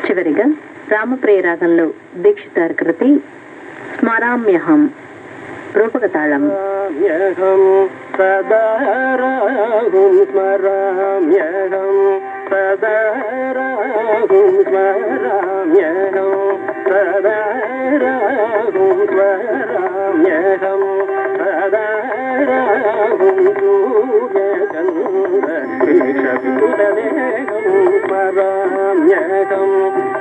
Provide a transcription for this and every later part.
చివరిగా రామప్రియ రాగంలో దీక్షితార్ కృతి స్మరామ్యహం రూపకతాళం. సదారాహుం స్మరామ్యహం సదారాహుం స్మరామ్యహం సదారాహుం స్మరామ్యహం సదారాహుం సూర్యచంద్ర వీక్షవికులదేహం స్మరామ్యహం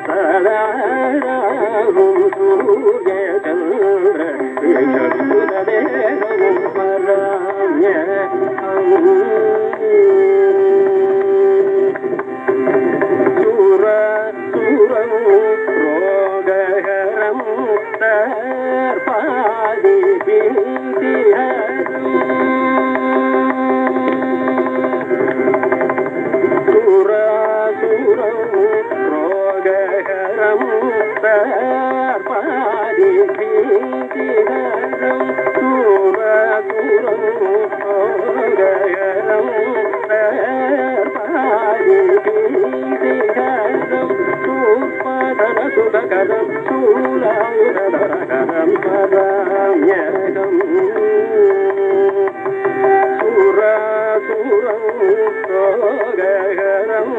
సదారాహుం సూర్యచంద్ర వీక్షవికులదేహం స్మరామ్యహం. సురం రోగహరం తర్పాది భీతిహరం సురం రోగహరం తర్పాది భీతిహరం సురం రోగహరం తర్పాది భీతిహరం సూర్పధన సుధకరం శూలాయుధరకరం స్మరామ్యహం సురం రోగహరం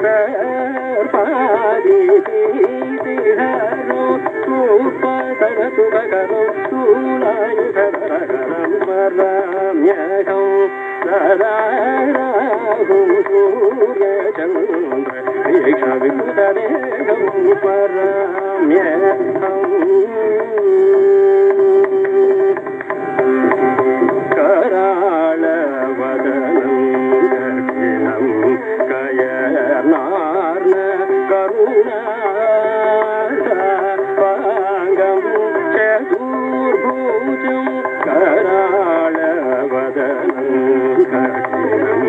తర్పాది భీతిహరం సూర్పధన సుధకరం శూలాయుధరకరం స్మరామ్యహం సదారాహుం సూర్యచంద్ర వీక్షవికులదేహం స్మరామ్యహం. కరాళవదనం దక్షిణం కయనార్ణ కరుణాపాంగం చతుర్భుజం కరాళవదనం దక్షిణం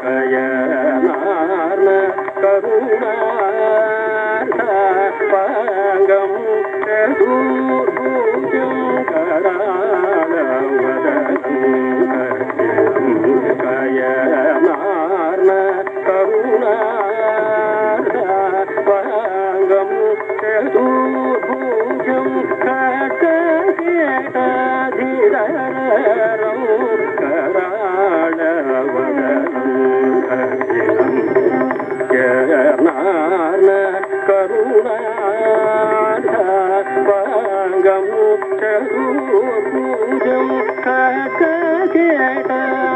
కయనార్ణ కరుణాపాంగం చతుర్భుజం కయనార్ణ కరుణాపాంగం చతుర్భుజం ఖడ్గకేటధిరరం కరాళవదనం కఠినం కయనార్ణ కరుణాపాంగం చతుర్భుజం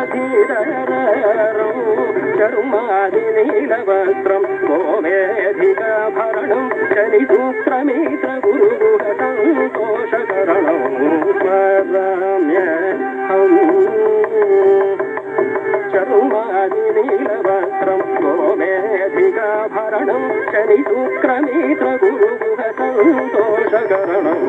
ఖడ్గకేటధిరరం చర్మాది నీలవస్త్రం గోమేధికాభరణం శనిసూత్రమిత్ర గురుగుహ సంతోషకరణం స్మరామ్యహం చర్మాది నీలవస్త్రం గోమేధికాభరణం శనిసూత్రమిత్ర గురుగుహ సంతోషకరణం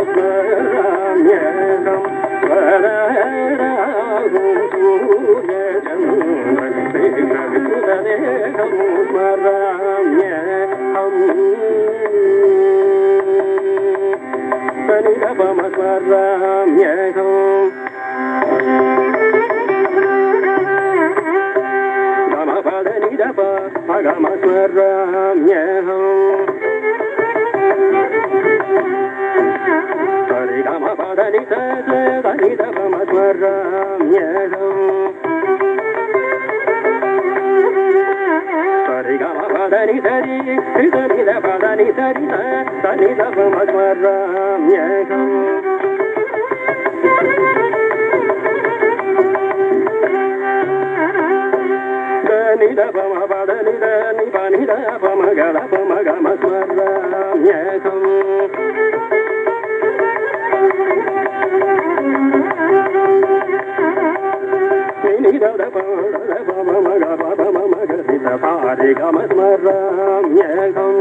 స్మరామ్యహం సదారాహుం సూర్యచంద్ర వీక్షవికులదేహం స్మరామ్యహం. సనిధపమ స్మరామ్యహం గమపద నిధప మగమ స్మరామ్యహం సరిగమపదని సనిధపమ స్మరామ్యహం సరిగమపదని సరి సరిధపదని సరి సనిధపమ స్మరామ్యహం నిధపమ పద నిధ నిప నిధపమ గడపమ గమ స్మరామ్యహం నిధపమ మగ పమ మగ నిధ పారి గమ స్మరామ్యహం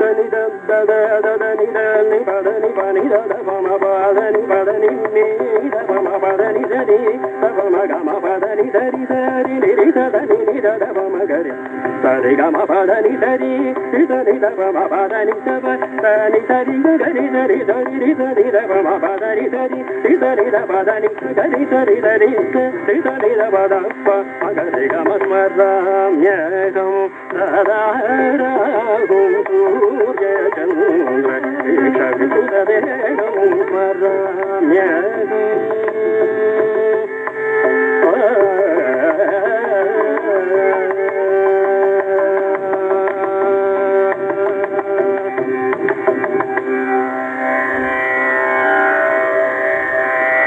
దని పదని పని పమ పదని పదని పమ పదని దని పమ గమ పదని సరి సరి నిరి సదని నిద మగరి సరి గమ పదని సరి సరి దమ పదని సబ సని సరి గరి సరి సరి సరి దమ పదని సరి సరి ద పదని గరి సరి సరి సరి ద పద మగరి గమ స్మరామ్యహం సదా రాగం సూర్య చంద్ర ఈశ విసుదవేగం స్మరామ్యహం